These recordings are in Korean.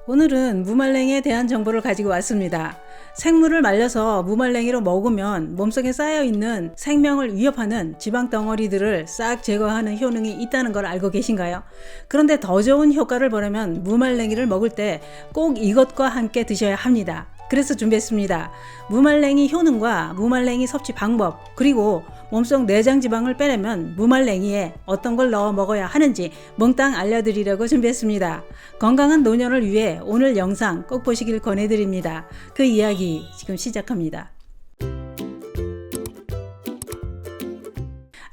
오늘은 무말랭이에 대한 정보를 가지고 왔습니다. 생물을 말려서 무말랭이로 먹으면 몸속에 쌓여있는 생명을 위협하는 지방 덩어리들을 싹 제거하는 효능이 있다는 걸 알고 계신가요? 그런데 더 좋은 효과를 보려면 무말랭이를 먹을 때 꼭 이것과 함께 드셔야 합니다. 그래서 준비했습니다. 무말랭이 효능과 무말랭이 섭취 방법, 그리고 몸속 내장 지방을 빼려면 무말랭이에 어떤 걸 넣어 먹어야 하는지 몽땅 알려드리려고 준비했습니다. 건강한 노년을 위해 오늘 영상 꼭 보시길 권해드립니다. 그 이야기 지금 시작합니다.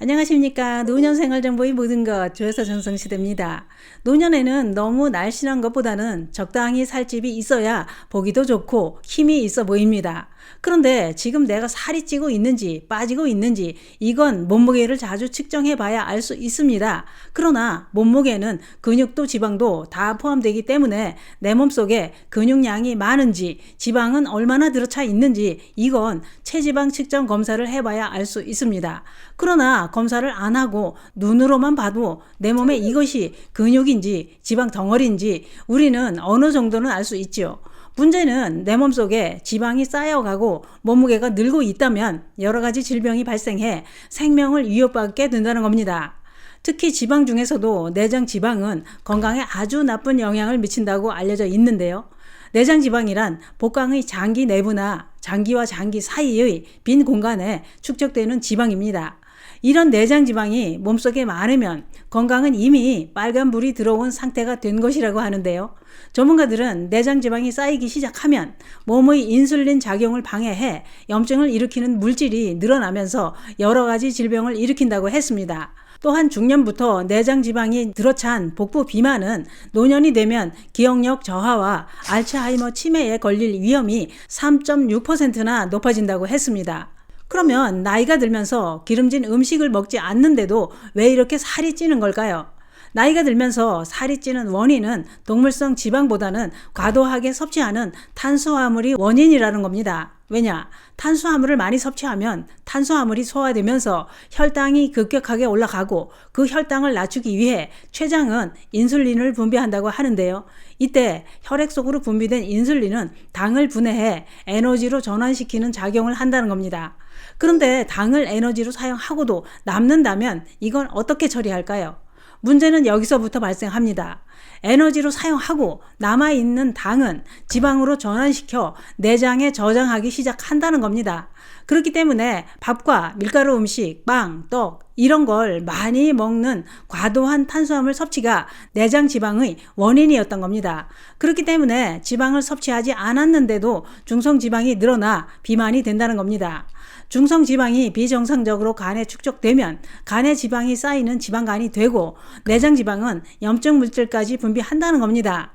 안녕하십니까. 노년 생활정보의 모든 것 조여사 전성시대입니다. 노년에는 너무 날씬한 것보다는 적당히 살집이 있어야 보기도 좋고 힘이 있어 보입니다. 그런데 지금 내가 살이 찌고 있는지 빠지고 있는지 이건 몸무게를 자주 측정해 봐야 알 수 있습니다. 그러나 몸무게는 근육도 지방도 다 포함되기 때문에 내 몸속에 근육량이 많은지 지방은 얼마나 들어차 있는지 이건 체지방 측정 검사를 해봐야 알 수 있습니다. 그러나 검사를 안 하고 눈으로만 봐도 내 몸에 이것이 근육인지 지방 덩어리인지 우리는 어느 정도는 알 수 있죠. 문제는 내 몸속에 지방이 쌓여가고 몸무게가 늘고 있다면 여러 가지 질병이 발생해 생명을 위협받게 된다는 겁니다. 특히 지방 중에서도 내장 지방은 건강에 아주 나쁜 영향을 미친다고 알려져 있는데요. 내장 지방이란 복강의 장기 내부나 장기와 장기 사이의 빈 공간에 축적되는 지방입니다. 이런 내장 지방이 몸속에 많으면 건강은 이미 빨간불이 들어온 상태가 된 것이라고 하는데요. 전문가들은 내장 지방이 쌓이기 시작하면 몸의 인슐린 작용을 방해해 염증을 일으키는 물질이 늘어나면서 여러 가지 질병을 일으킨다고 했습니다. 또한 중년부터 내장 지방이 들어찬 복부 비만은 노년이 되면 기억력 저하와 알츠하이머 치매에 걸릴 위험이 3.6%나 높아진다고 했습니다. 그러면 나이가 들면서 기름진 음식을 먹지 않는데도 왜 이렇게 살이 찌는 걸까요? 나이가 들면서 살이 찌는 원인은 동물성 지방보다는 과도하게 섭취하는 탄수화물이 원인이라는 겁니다. 왜냐? 탄수화물을 많이 섭취하면 탄수화물이 소화되면서 혈당이 급격하게 올라가고 그 혈당을 낮추기 위해 췌장은 인슐린을 분비한다고 하는데요. 이때 혈액 속으로 분비된 인슐린은 당을 분해해 에너지로 전환시키는 작용을 한다는 겁니다. 그런데 당을 에너지로 사용하고도 남는다면 이건 어떻게 처리할까요? 문제는 여기서부터 발생합니다. 에너지로 사용하고 남아있는 당은 지방으로 전환시켜 내장에 저장하기 시작한다는 겁니다. 그렇기 때문에 밥과 밀가루 음식, 빵, 떡 이런 걸 많이 먹는 과도한 탄수화물 섭취가 내장 지방의 원인이었던 겁니다. 그렇기 때문에 지방을 섭취하지 않았는데도 중성지방이 늘어나 비만이 된다는 겁니다. 중성지방이 비정상적으로 간에 축적되면 간에 지방이 쌓이는 지방간이 되고 내장지방은 염증 물질까지 분비한다는 겁니다.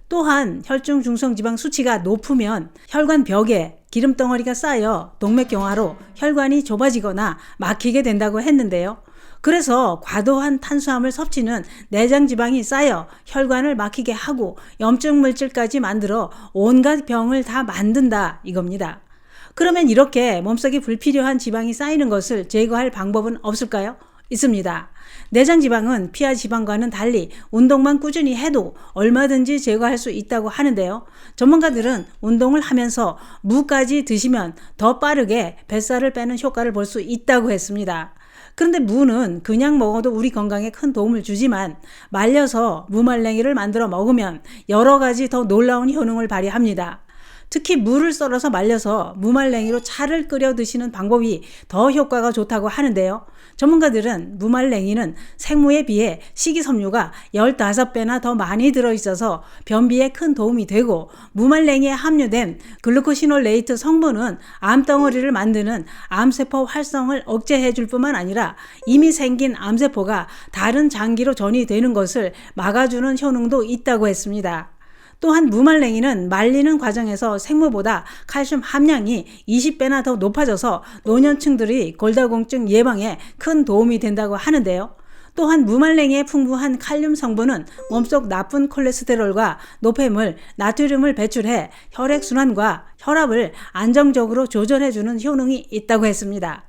또한 혈중 중성지방 수치가 높으면 혈관 벽에 기름덩어리가 쌓여 동맥경화로 혈관이 좁아지거나 막히게 된다고 했는데요. 그래서 과도한 탄수화물 섭취는 내장지방이 쌓여 혈관을 막히게 하고 염증 물질까지 만들어 온갖 병을 다 만든다 이겁니다. 그러면 이렇게 몸속에 불필요한 지방이 쌓이는 것을 제거할 방법은 없을까요? 있습니다. 내장 지방은 피하 지방과는 달리 운동만 꾸준히 해도 얼마든지 제거할 수 있다고 하는데요. 전문가들은 운동을 하면서 무까지 드시면 더 빠르게 뱃살을 빼는 효과를 볼 수 있다고 했습니다. 그런데 무는 그냥 먹어도 우리 건강에 큰 도움을 주지만 말려서 무말랭이를 만들어 먹으면 여러 가지 더 놀라운 효능을 발휘합니다. 특히 무를 썰어서 말려서 무말랭이로 차를 끓여 드시는 방법이 더 효과가 좋다고 하는데요. 전문가들은 무말랭이는 생무에 비해 식이섬유가 15배나 더 많이 들어있어서 변비에 큰 도움이 되고 무말랭이에 함유된 글루코시놀레이트 성분은 암덩어리를 만드는 암세포 활성을 억제해 줄 뿐만 아니라 이미 생긴 암세포가 다른 장기로 전이되는 것을 막아주는 효능도 있다고 했습니다. 또한 무말랭이는 말리는 과정에서 생무보다 칼슘 함량이 20배나 더 높아져서 노년층들의 골다공증 예방에 큰 도움이 된다고 하는데요. 또한 무말랭이의 풍부한 칼륨 성분은 몸속 나쁜 콜레스테롤과 노폐물, 나트륨을 배출해 혈액순환과 혈압을 안정적으로 조절해주는 효능이 있다고 했습니다.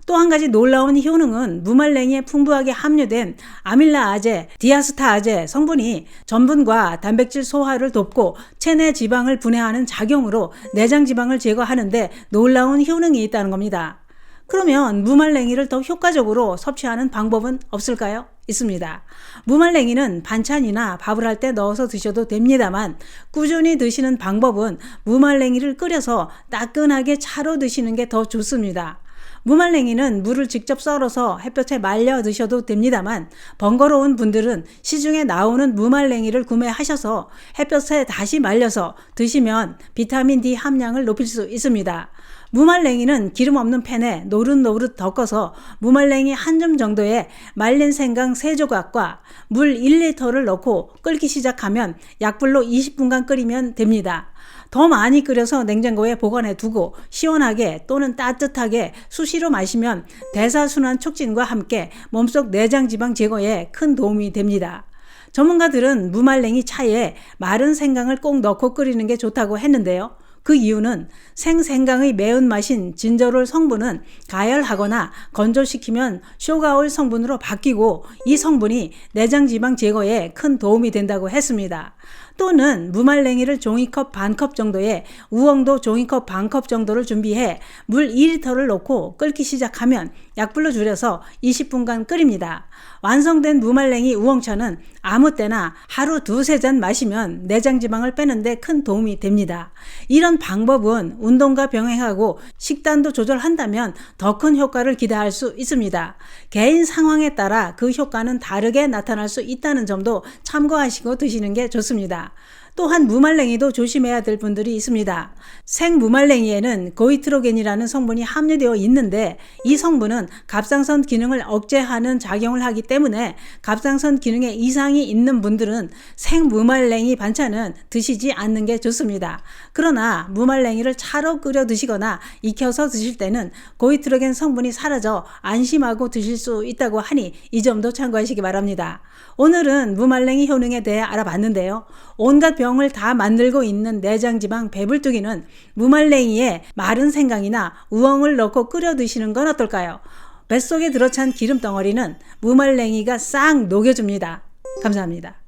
또 한 가지 놀라운 효능은 무말랭이에 풍부하게 함유된 아밀라아제, 디아스타아제 성분이 전분과 단백질 소화를 돕고 체내 지방을 분해하는 작용으로 내장 지방을 제거하는데 놀라운 효능이 있다는 겁니다. 그러면 무말랭이를 더 효과적으로 섭취하는 방법은 없을까요? 있습니다. 무말랭이는 반찬이나 밥을 할 때 넣어서 드셔도 됩니다만 꾸준히 드시는 방법은 무말랭이를 끓여서 따끈하게 차로 드시는 게 더 좋습니다. 무말랭이는 물을 직접 썰어서 햇볕에 말려 드셔도 됩니다만 번거로운 분들은 시중에 나오는 무말랭이를 구매하셔서 햇볕에 다시 말려서 드시면 비타민 D 함량을 높일 수 있습니다. 무말랭이는 기름 없는 팬에 노릇노릇 덮어서 무말랭이 한 점 정도의 말린 생강 3조각과 물 1리터를 넣고 끓기 시작하면 약불로 20분간 끓이면 됩니다. 더 많이 끓여서 냉장고에 보관해 두고 시원하게 또는 따뜻하게 수시로 마시면 대사순환 촉진과 함께 몸속 내장 지방 제거에 큰 도움이 됩니다. 전문가들은 무말랭이 차에 마른 생강을 꼭 넣고 끓이는 게 좋다고 했는데요. 그 이유는 생생강의 매운맛인 진저롤 성분은 가열하거나 건조시키면 쇼가올 성분으로 바뀌고 이 성분이 내장지방 제거에 큰 도움이 된다고 했습니다. 또는 무말랭이를 종이컵 반컵 정도에 우엉도 종이컵 반컵 정도를 준비해 물 2리터를 넣고 끓기 시작하면 약불로 줄여서 20분간 끓입니다. 완성된 무말랭이 우엉차는 아무 때나 하루 2-3잔 마시면 내장지방을 빼는데 큰 도움이 됩니다. 이런 방법은 운동과 병행하고 식단도 조절한다면 더 큰 효과를 기대할 수 있습니다. 개인 상황에 따라 그 효과는 다르게 나타날 수 있다는 점도 참고하시고 드시는 게 좋습니다. 또한 무말랭이도 조심해야 될 분들이 있습니다. 생무말랭이에는 고이트로겐이라는 성분이 함유되어 있는데 이 성분은 갑상선 기능을 억제하는 작용을 하기 때문에 갑상선 기능에 이상이 있는 분들은 생무말랭이 반찬은 드시지 않는 게 좋습니다. 그러나 무말랭이를 차로 끓여 드시거나 익혀서 드실 때는 고이트로겐 성분이 사라져 안심하고 드실 수 있다고 하니 이 점도 참고하시기 바랍니다. 오늘은 무말랭이 효능에 대해 알아봤는데요. 온갖 병을 다 만들고 있는 내장지방 배불뚝이는 무말랭이에 마른 생강이나 우엉을 넣고 끓여 드시는 건 어떨까요? 뱃속에 들어찬 기름 덩어리는 무말랭이가 싹 녹여줍니다. 감사합니다.